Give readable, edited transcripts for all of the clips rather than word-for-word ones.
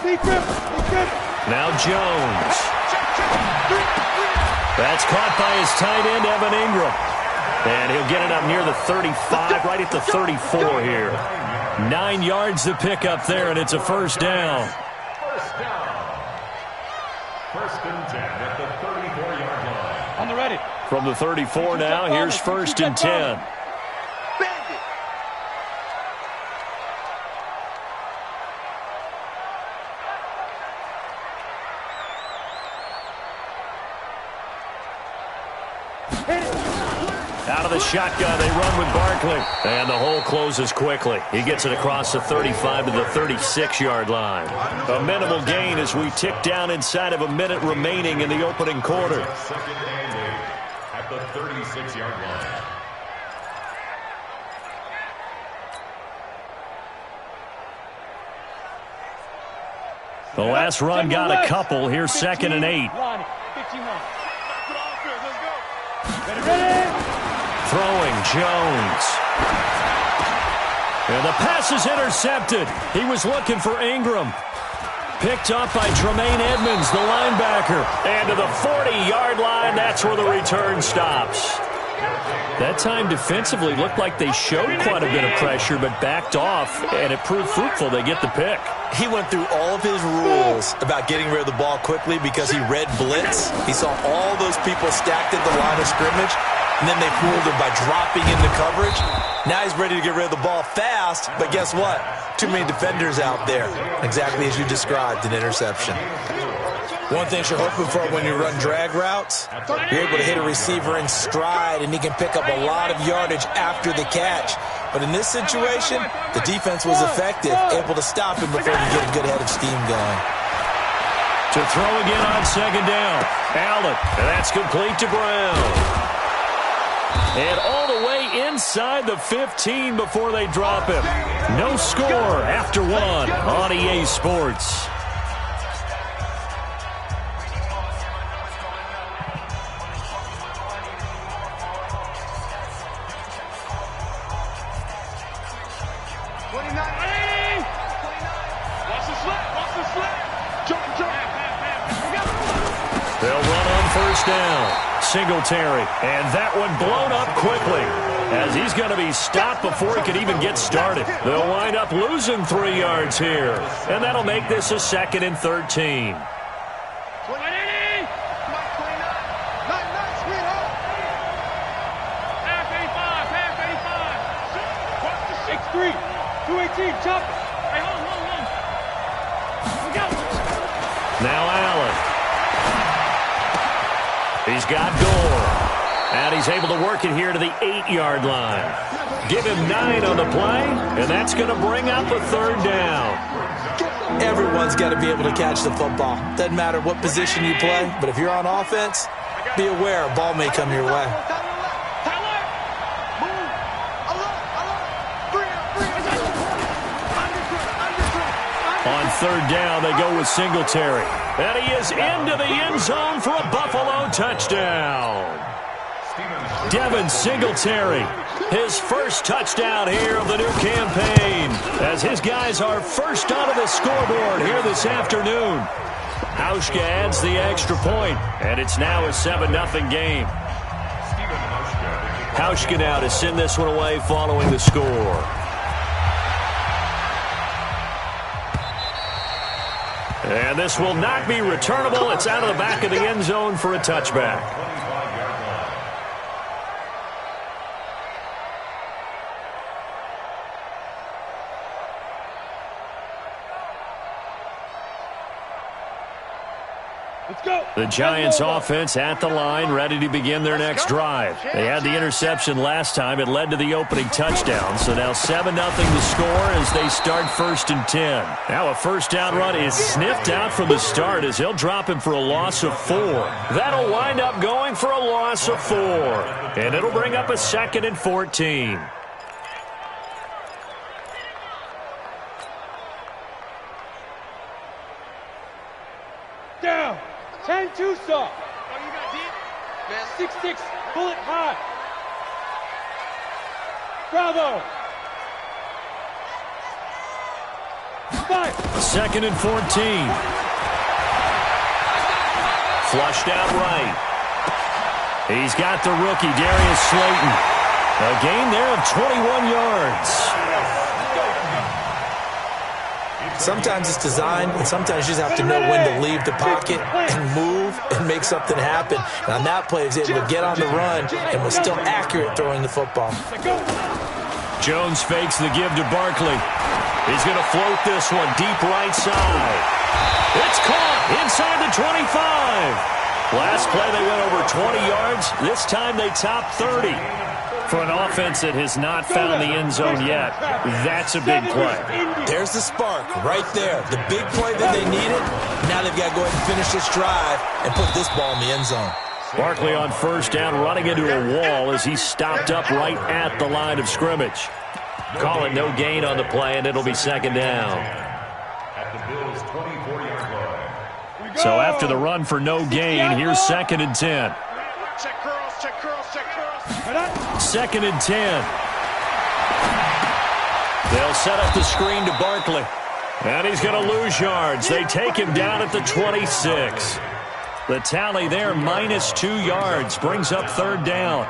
Now Jones. That's caught by his tight end, Evan Ingram. And he'll get it up near the 35, right at the 34 here. 9 yards to pick up there, and it's a first down. First and 10 at the 34-yard line. On the ready. From the 34 now, here's first and 10. Out of the shotgun, they run with Barkley. And the hole closes quickly. He gets it across the 35 to the 36-yard line. A minimal gain as we tick down inside of a minute remaining in the opening quarter. Second and 8 at the 36-yard line. The last run got a couple. Here's second and 8. Throwing, Jones. And the pass is intercepted. He was looking for Ingram. Picked up by Tremaine Edmonds, the linebacker. And to the 40-yard line, that's where the return stops. That time defensively looked like they showed quite a bit of pressure, but backed off, and it proved fruitful. They get the pick. He went through all of his rules about getting rid of the ball quickly because he read blitz. He saw all those people stacked at the line of scrimmage, and then they fooled him by dropping into coverage. Now he's ready to get rid of the ball fast, but guess what? Too many defenders out there. Exactly as you described, an interception. One thing you're hoping for when you run drag routes, you're able to hit a receiver in stride, and he can pick up a lot of yardage after the catch. But in this situation, the defense was effective, able to stop him before he get a good head of steam going. To throw again on second down. Allen, and that's complete to Brown. And all the way inside the 15 before they drop him. No score after one on EA Sports. They'll run on first down. Singletary, and that one blown up quickly as he's going to be stopped before he can even get started. They'll wind up losing 3 yards here, and that'll make this a second and 13. Now Allen. He's got Gore. And he's able to work it here to the 8-yard line. Give him 9 on the play, and that's going to bring up a third down. Everyone's got to be able to catch the football. Doesn't matter what position you play, but if you're on offense, be aware a ball may come your way. On third down, they go with Singletary. And he is into the end zone for a Buffalo touchdown. Devin Singletary, his first touchdown here of the new campaign, as his guys are first onto the scoreboard here this afternoon. Hauschka adds the extra point, and it's now a 7-0 game. Hauschka now to send this one away following the score. And this will not be returnable. It's out of the back of the end zone for a touchback. The Giants offense at the line, ready to begin their next drive. They had the interception last time. It led to the opening touchdown. So now 7-0 to score as they start first and 10. Now a first down run is sniffed out from the start as he'll drop him for a loss of 4. That'll wind up going for a loss of 4. And it'll bring up a second and 14. Down. 10-2 stop. Oh, you got deep? 6-6. Pull it high. Bravo. 2nd and 14. Flushed out right. He's got the rookie, Darius Slayton. A gain there of 21 yards. Sometimes it's designed, and sometimes you just have to know when to leave the pocket and move and make something happen. And on that play, he was able to get on the run and was still accurate throwing the football. Jones fakes the give to Barkley. He's going to float this one deep right side. It's caught inside the 25. Last play, they went over 20 yards. This time, they top 30. For an offense that has not found the end zone yet, that's a big play. There's the spark right there. The big play that they needed. Now they've got to go ahead and finish this drive and put this ball in the end zone. Barkley on first down, running into a wall as he stopped up right at the line of scrimmage. Calling no gain on the play, and it'll be 2nd down. At the Bills' 24-yard line. So after the run for no gain, here's 2nd and 10. Check curls, check curls, check curls. 2nd and 10. They'll set up the screen to Barkley. And he's going to lose yards. They take him down at the 26. The tally there, minus 2 yards, brings up 3rd down.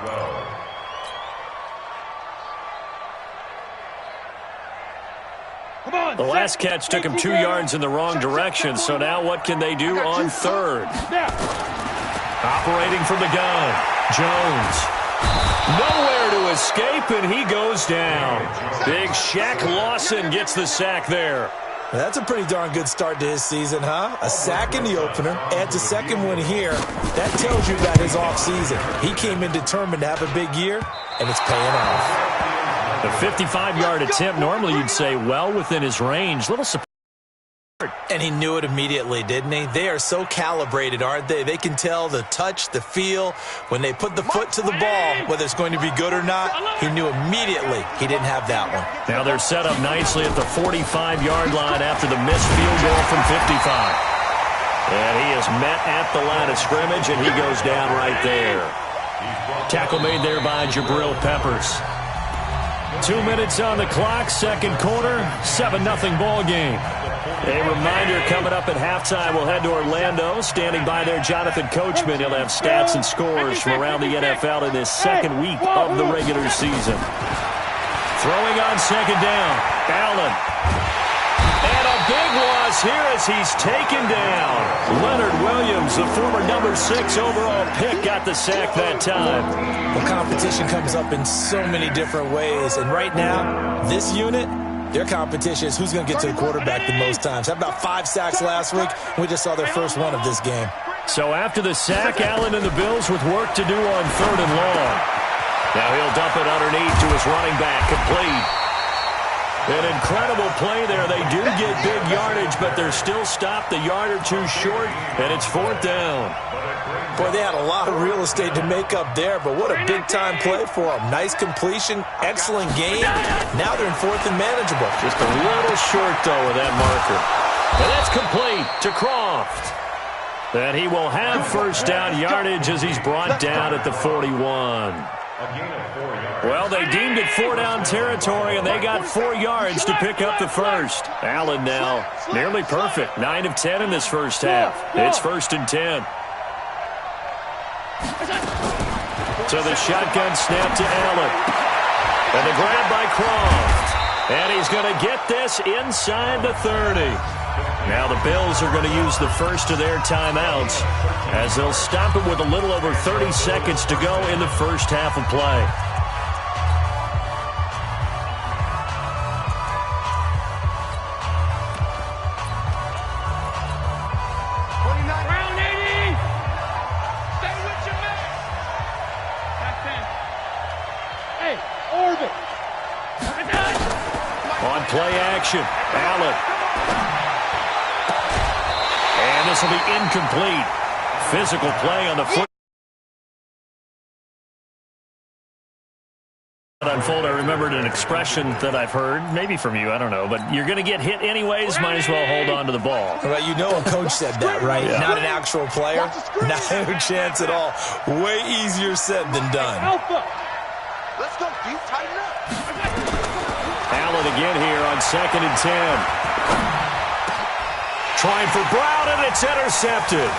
The last catch took him 2 yards in the wrong direction, so now what can they do on 3rd? Operating from the gun, Jones. Nowhere to escape, and he goes down. Big Shaq Lawson gets the sack there. That's a pretty darn good start to his season, huh? A sack in the opener, adds a second one here. That tells you about his offseason. He came in determined to have a big year, and it's paying off. The 55-yard attempt, normally you'd say well within his range. Little surprise. And he knew it immediately, didn't he? They are so calibrated, aren't they? They can tell the touch, the feel. When they put the foot to the ball, whether it's going to be good or not, he knew immediately he didn't have that one. Now they're set up nicely at the 45-yard line after the missed field goal from 55. And he is met at the line of scrimmage, and he goes down right there. Tackle made there by Jabril Peppers. 2 minutes on the clock, 2nd quarter, 7-0 ball game. A reminder coming up at halftime, we'll head to Orlando. Standing by there, Jonathan Coachman. He'll have stats and scores from around the NFL in this 2nd week of the regular season. Throwing on 2nd down, Allen. And a big loss here as he's taken down. Leonard Williams, the former number 6 overall pick, got the sack that time. Well, competition comes up in so many different ways. And right now, this unit, their competition is who's going to get to the quarterback the most times. How about 5 sacks last week? We just saw their first one of this game. So after the sack, Allen and the Bills with work to do on 3rd and long. Now he'll dump it underneath to his running back, complete. An incredible play there. They do get big yardage, but they're still stopped a yard or 2 short, and it's 4th down. Boy, they had a lot of real estate to make up there, but what a big-time play for them. Nice completion, excellent game. Now they're in 4th and manageable. Just a little short, though, with that marker. And that's complete to Croft. And he will have first down yardage as he's brought down at the 41. Well, they deemed it 4-down territory, and they got 4 yards to pick up the first. Allen now nearly perfect. 9 of 10 in this first half. It's 1st and 10. So the shotgun snap to Allen. And the grab by Croft. And he's going to get this inside the 30. Now the Bills are going to use the first of their timeouts as they'll stop it with a little over 30 seconds to go in the first half of play. On play action, Allen. And this will be incomplete. Physical play on the foot. Unfold, I remembered an expression that I've heard, maybe from you, I don't know, but you're going to get hit anyways, might as well hold on to the ball. Well, you know a coach said that, right? Yeah. Not an actual player. Not a chance at all. Way easier said than done. Let's go, D. Tighten up. trial it again here on 2nd and 10. Trying for Brown, and it's intercepted.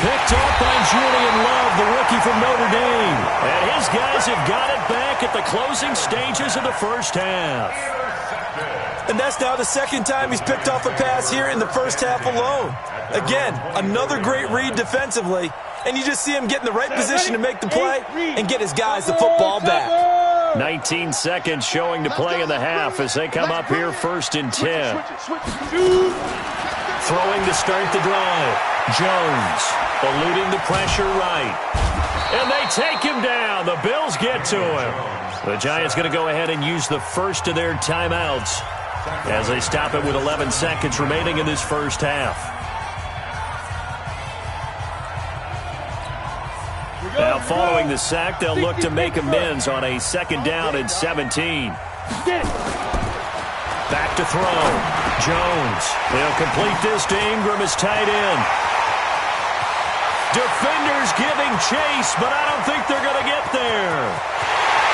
Picked off by Julian Love, the rookie from Notre Dame. And his guys have got it back at the closing stages of the first half. And that's now the second time he's picked off a pass here in the first half alone. Again, another great read defensively. And you just see him get in the right position to make the play and get his guys the football back. 19 seconds showing to play in the half as they come up here 1st and 10. Throwing to start the drive. Jones eluding the pressure right. And they take him down. The Bills get to him. The Giants going to go ahead and use the first of their timeouts as they stop it with 11 seconds remaining in this first half. Now following the sack, they'll look to make amends on a 2nd down and 17. Back to throw. Jones. They'll complete this to Ingram as tight end. Defenders giving chase, but I don't think they're going to get there.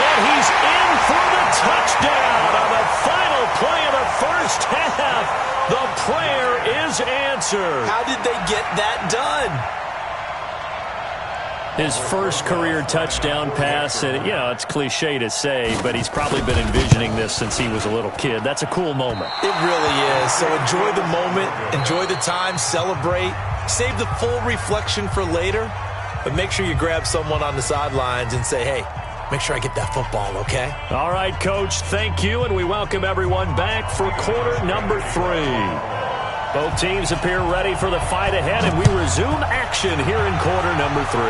And he's in for the touchdown on the final play of the first half. The prayer is answered. How did they get that done? His first career touchdown pass, and, you know, it's cliche to say, but he's probably been envisioning this since he was a little kid. That's a cool moment. It really is. So enjoy the moment, enjoy the time, celebrate, save the full reflection for later, but make sure you grab someone on the sidelines and say, hey, make sure I get that football, okay? All right, Coach, thank you, and we welcome everyone back for quarter number 3. Both teams appear ready for the fight ahead, and we resume action here in quarter number 3.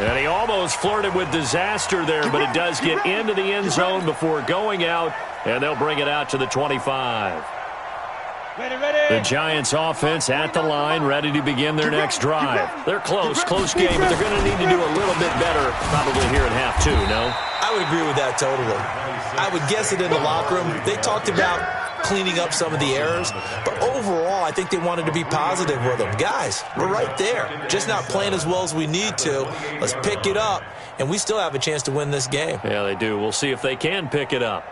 And he almost flirted with disaster there, but it does get into the end zone before going out, and they'll bring it out to the 25. The Giants offense at the line, ready to begin their next drive. They're close game, but they're going to need to do a little bit better probably here in half 2, no? I would agree with that totally. I would guess it in the locker room. They talked about cleaning up some of the errors, but overall, I think they wanted to be positive with them. Guys, we're right there. Just not playing as well as we need to. Let's pick it up, and we still have a chance to win this game. Yeah, they do. We'll see if they can pick it up.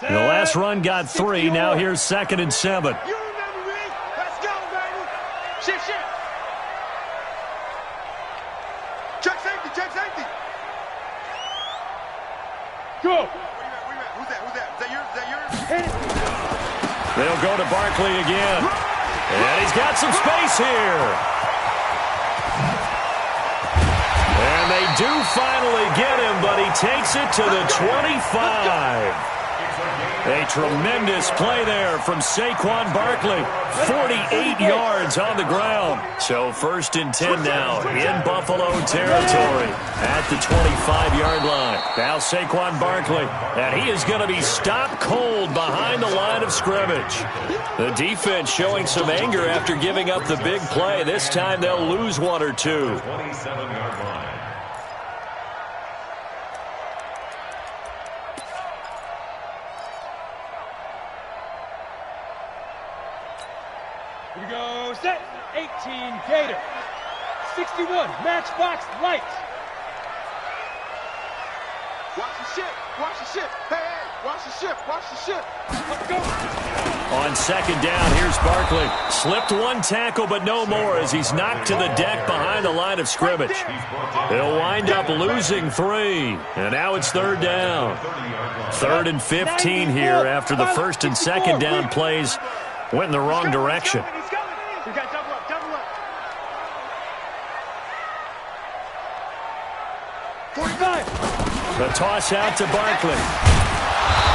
The last run got 3. Now here's 2nd and 7. You remember me? Let's go, baby. Shift. Check safety. Go. Where you at? Who's that? Is that yours? They'll go to Barkley again. And he's got some space here. And they do finally get him, but he takes it to the 25. A tremendous play there from Saquon Barkley. 48 yards on the ground. So 1st and 10 now in Buffalo territory at the 25-yard line. Now Saquon Barkley, and he is going to be stopped cold behind the line of scrimmage. The defense showing some anger after giving up the big play. This time they'll lose 1 or 2. 27-yard line. Here we go, set. 18 Gator. 61 Matchbox Light. Watch the ship. Hey, watch the ship. Let's go. On 2nd down, here's Barkley. Slipped 1 tackle, but no more as he's knocked to the deck behind the line of scrimmage. He'll wind up losing 3. And now it's 3rd down. 3rd and 15 here after the 1st and 2nd down plays went in the wrong direction. We got double up. 45. The toss out to Barkley.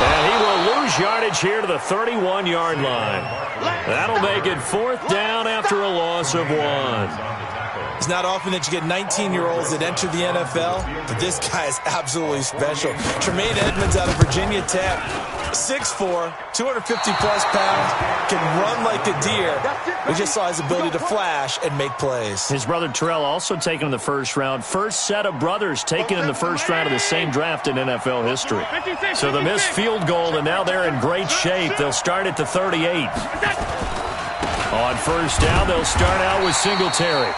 And he will lose yardage here to the 31-yard line. That'll make it 4th down after a loss of 1. It's not often that you get 19-year-olds that enter the NFL, but this guy is absolutely special. Tremaine Edmonds out of Virginia Tech, 6'4", 250-plus pounds, can run like a deer. We just saw his ability to flash and make plays. His brother Terrell also taken in the 1st round. First set of brothers taken in the 1st round of the same draft in NFL history. So the missed field goal, and now they're in great shape. They'll start at the 38. On 1st down, they'll start out with Singletary.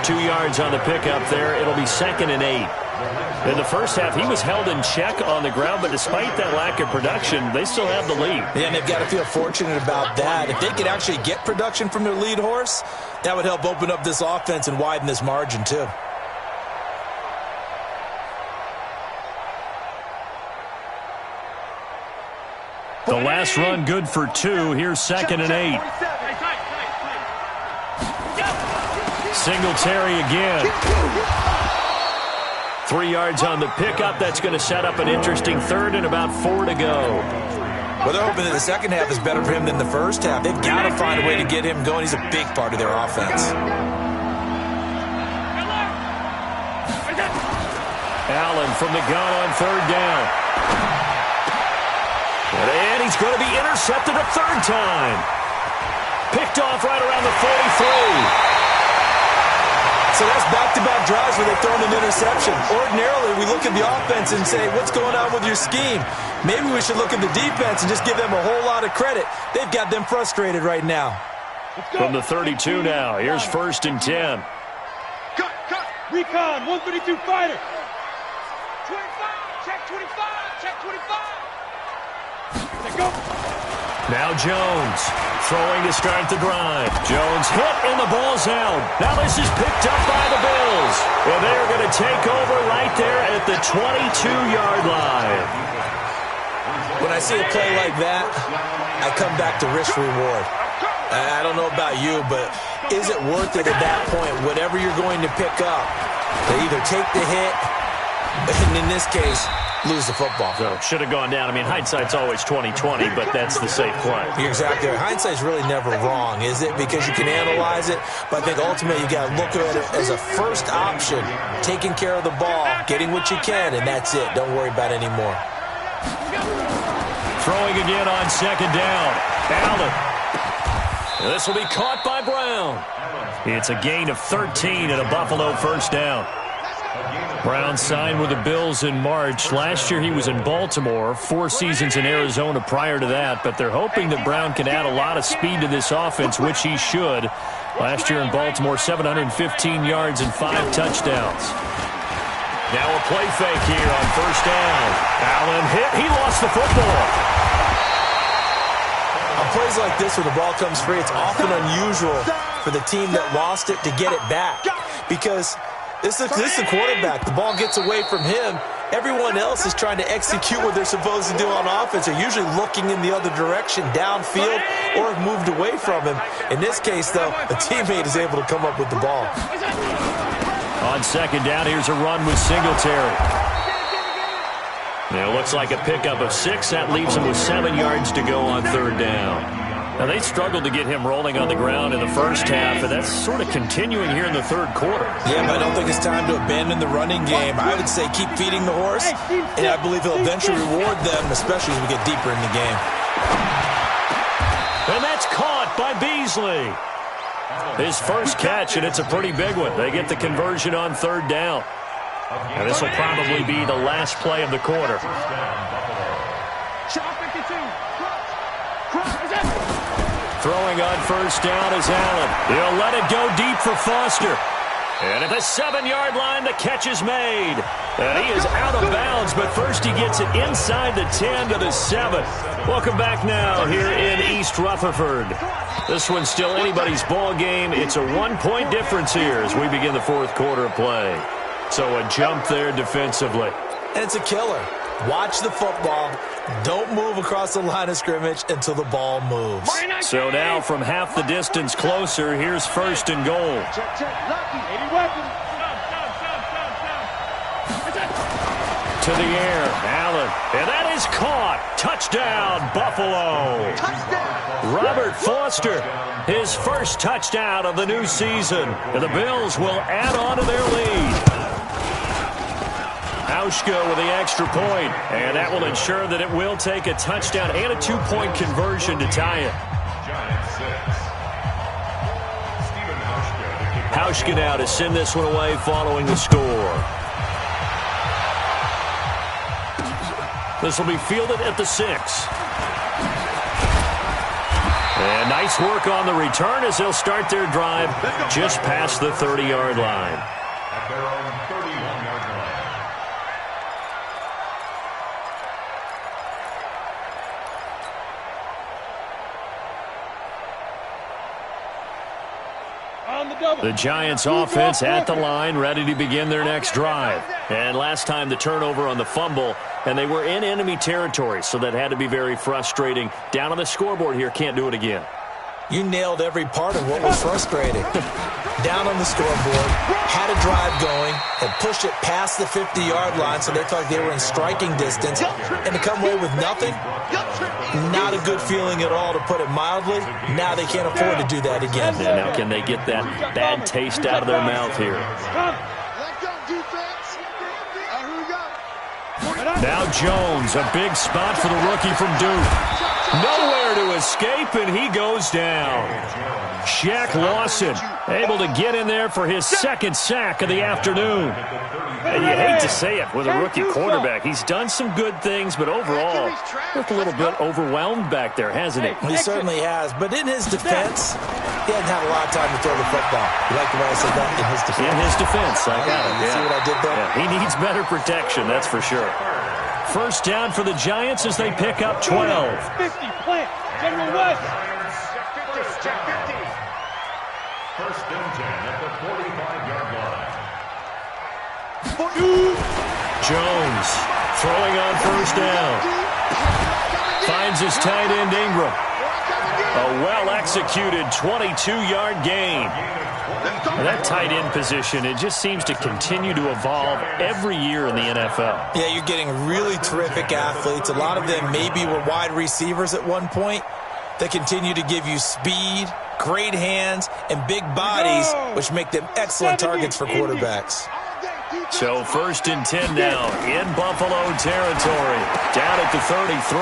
2 yards on the pickup there. It'll be 2nd and 8. In the first half, he was held in check on the ground, but despite that lack of production, they still have the lead. Yeah, and they've got to feel fortunate about that. If they could actually get production from their lead horse, that would help open up this offense and widen this margin, too. The last run good for 2. Here's 2nd and 8. Singletary again. 3 yards on the pickup. That's going to set up an interesting 3rd and about 4 to go. Well, they're hoping that the second half is better for him than the first half. They've got to find a way to get him going. He's a big part of their offense. Allen from the gun on 3rd down. And he's going to be intercepted a 3rd time. Picked off right around the 43. So that's back-to-back drives where they've thrown an interception. Ordinarily, we look at the offense and say, what's going on with your scheme? Maybe we should look at the defense and just give them a whole lot of credit. They've got them frustrated right now. From the 32 now, here's 1st and 10. Cut. Recon, 132 fighter. 25, check 25, check 25. Let's go. Now Jones throwing to start the drive. Jones hit and the ball's out. Now this is picked up by the Bills. And they're going to take over right there at the 22-yard line. When I see a play like that, I come back to risk-reward. I don't know about you, but is it worth it at that point? Whatever you're going to pick up, they either take the hit, and in this case, lose the football. So should have gone down. I mean, hindsight's always 20/20, but that's the safe play. You're exactly right. Hindsight's really never wrong, is it? Because you can analyze it, but I think ultimately you got to look at it as a first option, taking care of the ball, getting what you can, and that's it. Don't worry about it anymore. Throwing again on 2nd down. Allen. This will be caught by Brown. It's a gain of 13 and a Buffalo 1st down. Brown signed with the Bills in March. Last year he was in Baltimore, 4 seasons in Arizona prior to that, but they're hoping that Brown can add a lot of speed to this offense, which he should. Last year in Baltimore, 715 yards and 5 touchdowns. Now a play fake here on 1st down. Allen hit. He lost the football. On plays like this where the ball comes free, it's often unusual for the team that lost it to get it back because this is the quarterback. The ball gets away from him. Everyone else is trying to execute what they're supposed to do on offense. They're usually looking in the other direction, downfield, or have moved away from him. In this case, though, a teammate is able to come up with the ball. On 2nd down, here's a run with Singletary. Now, it looks like a pickup of 6. That leaves him with 7 yards to go on 3rd down. Now, they struggled to get him rolling on the ground in the first half, and that's sort of continuing here in the 3rd quarter. Yeah, but I don't think it's time to abandon the running game. I would say keep feeding the horse, and I believe he'll eventually reward them, especially as we get deeper in the game. And that's caught by Beasley. His first catch, and it's a pretty big one. They get the conversion on 3rd down. And this will probably be the last play of the quarter. Throwing on 1st down is Allen. He'll let it go deep for Foster. And at the 7-yard line, the catch is made. And he is out of bounds, but first he gets it inside the 10 to the 7. Welcome back now here in East Rutherford. This one's still anybody's ball game. It's a 1-point difference here as we begin the 4th quarter of play. So a jump there defensively. And it's a killer. Watch the football. Don't move across the line of scrimmage until the ball moves. So now from half the distance closer, here's 1st and goal. To the air, Allen. And that is caught. Touchdown, Buffalo. Robert Foster, his first touchdown of the new season. And the Bills will add on to their lead. Hauschka with the extra point, and that will ensure that it will take a touchdown and a 2-point conversion to tie it. Hauschka now to send this one away following the score. This will be fielded at the 6. And nice work on the return as they'll start their drive just past the 30-yard line. At their own 31-yard line. The Giants offense at the line, ready to begin their next drive. And last time the turnover on the fumble, and they were in enemy territory, so that had to be very frustrating. Down on the scoreboard here, can't do it again. You nailed every part of what was frustrating. Down on the scoreboard, had a drive going, and pushed it past the 50-yard line so they felt like they were in striking distance, and to come away with nothing, not a good feeling at all, to put it mildly. Now they can't afford to do that again. And now can they get that bad taste out of their mouth here? Now Jones, a big spot for the rookie from Duke. Nowhere to escape, and he goes down. Shaq Lawson able to get in there for his second sack of the afternoon. And you hate to say it with a rookie quarterback. He's done some good things, but overall, looked a little bit overwhelmed back there, hasn't he? He certainly has. But in his defense, he hasn't had a lot of time to throw the football. You like the way I said that? In his defense. In his defense, I got it. You see what I did there? Yeah, he needs better protection, that's for sure. First down for the Giants as they pick up 12. 50, plant, General West. Check 50. First and 10 at the 45-yard line. Jones throwing on first down. Finds his tight end Ingram. A well-executed 22-yard gain. That tight end position, it just seems to continue to evolve every year in the NFL. Yeah, you're getting really terrific athletes. A lot of them maybe were wide receivers at one point. They continue to give you speed, great hands, and big bodies, which make them excellent targets for quarterbacks. So first and 10 now in Buffalo territory. Down at the 33.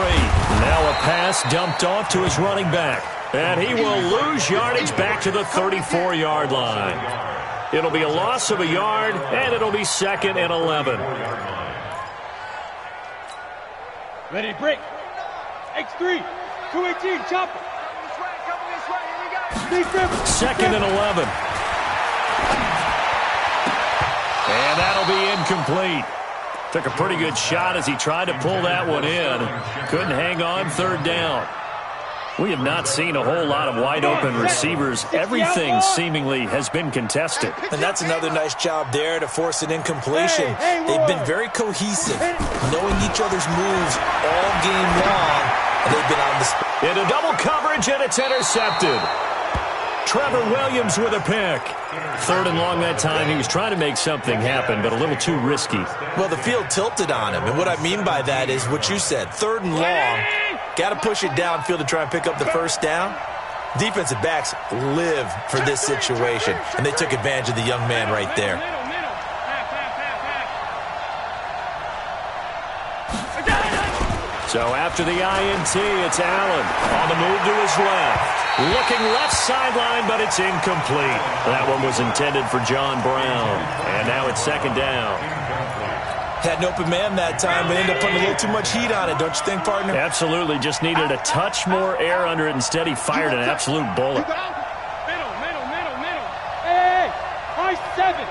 Now a pass dumped off to his running back. And he will lose yardage back to the 34-yard line. It'll be a loss of a yard, and it'll be 2nd and 11. Ready to break. X3, 218, chopper. 2nd and 11. And that'll be incomplete. Took a pretty good shot as he tried to pull that one in. Couldn't hang on, third down. We have not seen a whole lot of wide-open receivers. Everything seemingly has been contested. And that's another nice job there to force an incompletion. They've been very cohesive, knowing each other's moves all game long, and they've been on the... Into double coverage, and it's intercepted. Trevor Williams with a pick. 3rd and long that time. He was trying to make something happen, but a little too risky. Well, the field tilted on him, and what I mean by that is what you said. 3rd and long, got to push it downfield to try and pick up the first down. Defensive backs live for this situation, and they took advantage of the young man right there. So after the INT, it's Allen on the move to his left. Looking left sideline, but it's incomplete. That one was intended for John Brown. And now it's 2nd down. Had an open man that time, but ended up putting a little too much heat on it, don't you think, partner? Absolutely. Just needed a touch more air under it. Instead, he fired an absolute bullet. Middle. Hey, high 7.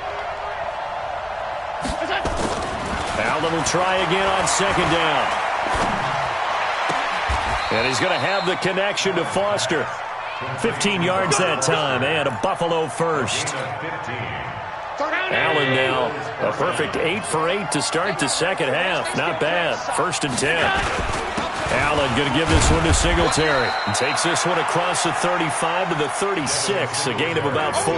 Allen will try again on 2nd down. And he's going to have the connection to Foster. 15 yards that time, and a Buffalo first. Allen now a perfect 8 for 8 to start the second half. Not bad. 1st and 10. Allen going to give this one to Singletary. And takes this one across the 35 to the 36. A gain of about 4.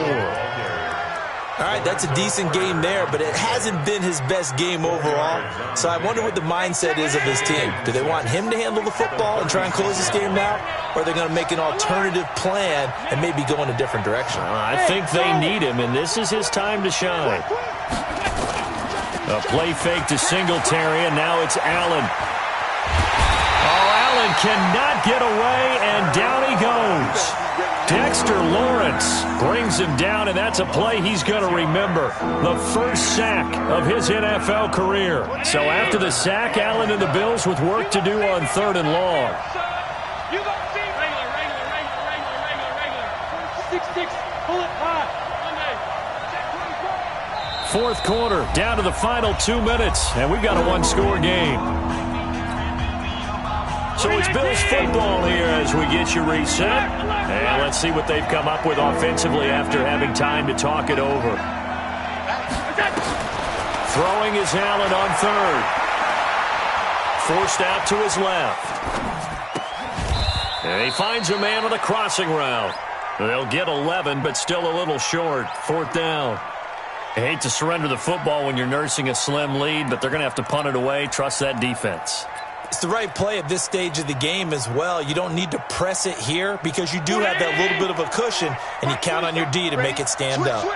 All right, that's a decent game there, but it hasn't been his best game overall. So I wonder what the mindset is of his team. Do they want him to handle the football and try and close this game out? Or are they going to make an alternative plan and maybe go in a different direction? I think they need him, and this is his time to shine. A play fake to Singletary, and now it's Allen. Oh, Allen cannot get away, and down he goes. Dexter Lawrence brings him down, and that's a play he's going to remember. The first sack of his NFL career. So after the sack, Allen and the Bills with work to do on 3rd and long. You go see regular. 6-6, pull it high. 4th quarter, down to the final 2 minutes, and we've got a one-score game. So it's Bills football here as we get you reset. And let's see what they've come up with offensively after having time to talk it over. Throwing is Allen on third. Forced out to his left. And he finds a man with a crossing route. They'll get 11, but still a little short. Fourth down. I hate to surrender the football when you're nursing a slim lead, but they're going to have to punt it away. Trust that defense. It's the right play at this stage of the game as well. You don't need to press it here because you do have that little bit of a cushion, and you count on your D to make it stand up.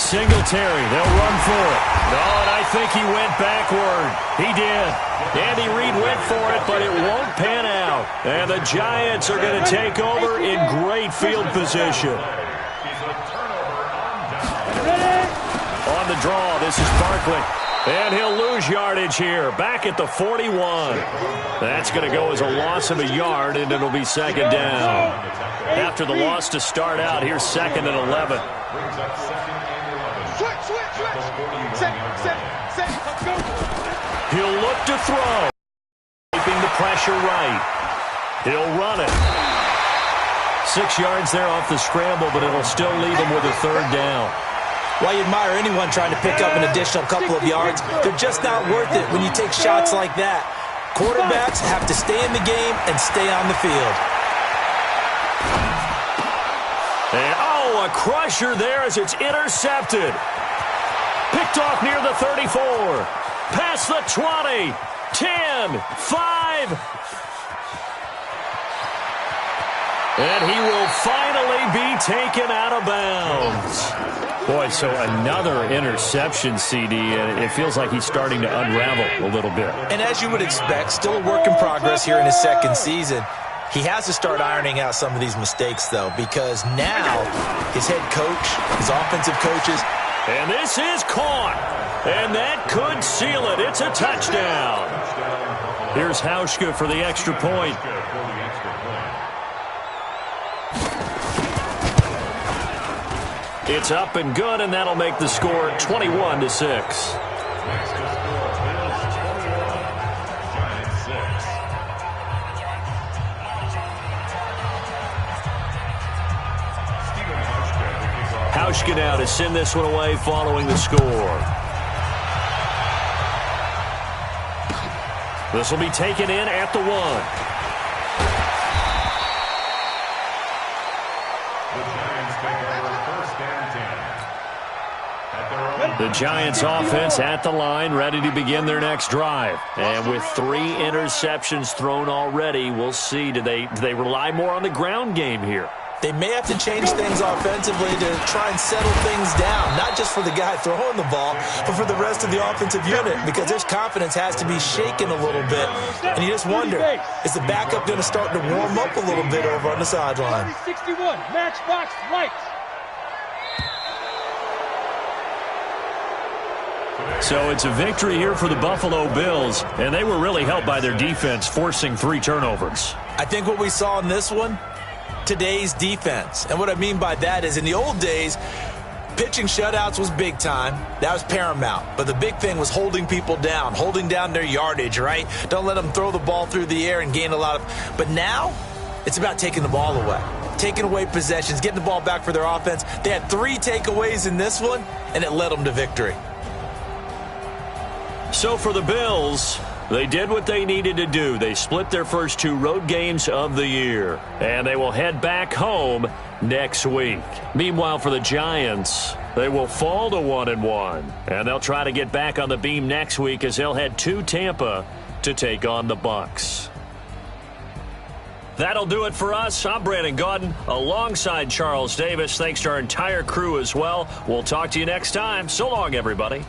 Singletary, they'll run for it. Oh, and I think he went backward. He did. Andy Reid went for it, but it won't pan out. And the Giants are going to take over in great field position. On the draw, this is Barkley. And he'll lose yardage here. Back at the 41. That's going to go as a loss of a yard, and it'll be second down. After the loss to start out, here's second and 11. He'll look to throw. Keeping the pressure right. He'll run it. 6 yards there off the scramble, but it'll still leave him with a third down. While you admire anyone trying to pick up an additional couple of yards, they're just not worth it when you take shots like that. Quarterbacks have to stay in the game and stay on the field. And, a crusher there as it's intercepted. Picked off near the 34. Past the 20. 10. 5. And he will finally be taken out of bounds. Boy, so another interception, CD, and it feels like he's starting to unravel a little bit. And as you would expect, still a work in progress here in his second season. He has to start ironing out some of these mistakes, though, because now his head coach, his offensive coaches. And this is caught. And that could seal it. It's a touchdown. Here's Hauschka for the extra point. It's up and good, and that'll make the score 21-6. Hauschka now to send this one away following the score. This will be taken in at the 1. The Giants offense at the line, ready to begin their next drive. And with 3 interceptions thrown already, we'll see. Do they rely more on the ground game here? They may have to change things offensively to try and settle things down, not just for the guy throwing the ball, but for the rest of the offensive unit, because his confidence has to be shaken a little bit. And you just wonder, is the backup going to start to warm up a little bit over on the sideline? 61, matchbox lights. So it's a victory here for the Buffalo Bills, and they were really helped by their defense, forcing 3 turnovers. I think what we saw in this one, today's defense. And what I mean by that is in the old days, pitching shutouts was big time. That was paramount. But the big thing was holding people down, holding down their yardage, right? Don't let them throw the ball through the air and gain a lot of. But now it's about taking the ball away, taking away possessions, getting the ball back for their offense. They had 3 takeaways in this one, and it led them to victory. So for the Bills, they did what they needed to do. They split their first 2 road games of the year, and they will head back home next week. Meanwhile, for the Giants, they will fall to 1-1, and they'll try to get back on the beam next week as they'll head to Tampa to take on the Bucs. That'll do it for us. I'm Brandon Gaudin alongside Charles Davis. Thanks to our entire crew as well. We'll talk to you next time. So long, everybody.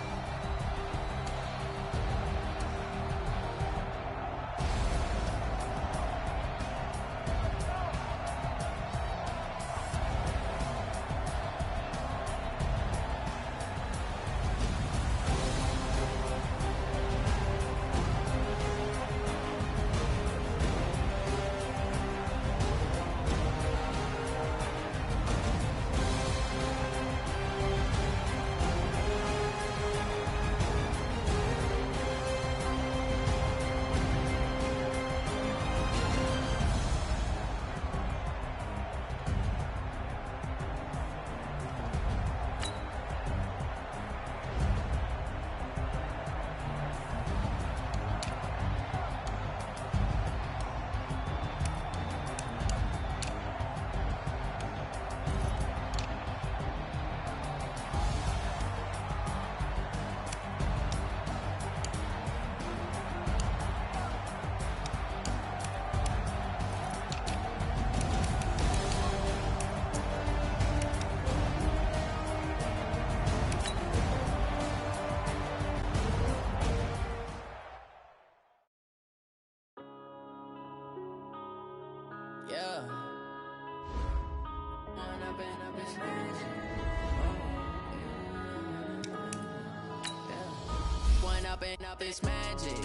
One up and up, it's magic.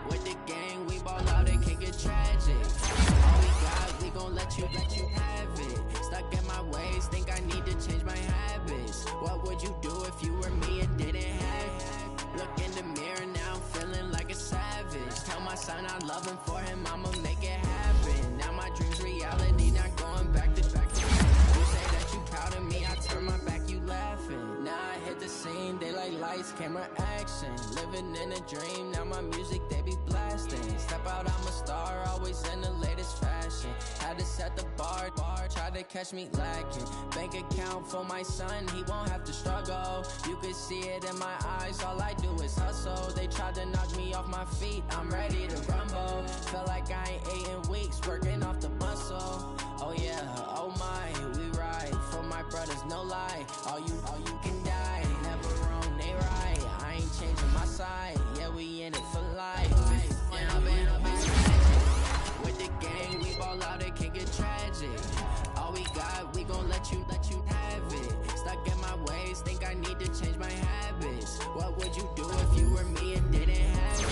With the gang, we ball out, it can get tragic. All we got, we gon' let you have it. Stuck in my ways, think I need to change my habits. What would you do if you were me and didn't have it? Look in the mirror now, I'm feeling like a savage. Tell my son I love him, for him I'ma make it happen. Now my dream's reality, not going back to back. You say that you proud of me, I turn my back, you laughing. Now I hit the scene, they like lights, camera, action. Living in a dream, now my music they be blasting. Step out, I'm a star, always in the latest fashion. Had to set the bar, try to catch me lacking. Bank account for my son, he won't have to struggle. You could see it in my eyes, all I do is hustle. They tried to knock me off my feet, I'm ready to rumble. Felt like I ain't ate in weeks, working off the muscle. Oh yeah, oh my, we ride for my brothers, no lie. All you can die, never wrong, they right. I ain't changing my side, yeah, we in it for life. With the gang, we ball out, it can get tragic. All we got, we gon' let you have it. Stuck in my ways, think I need to change my habits. What would you do if you were me and didn't have it?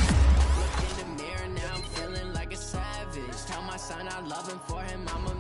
Look in the mirror, now I'm feeling like a savage. Tell my son I love him, for him I'ma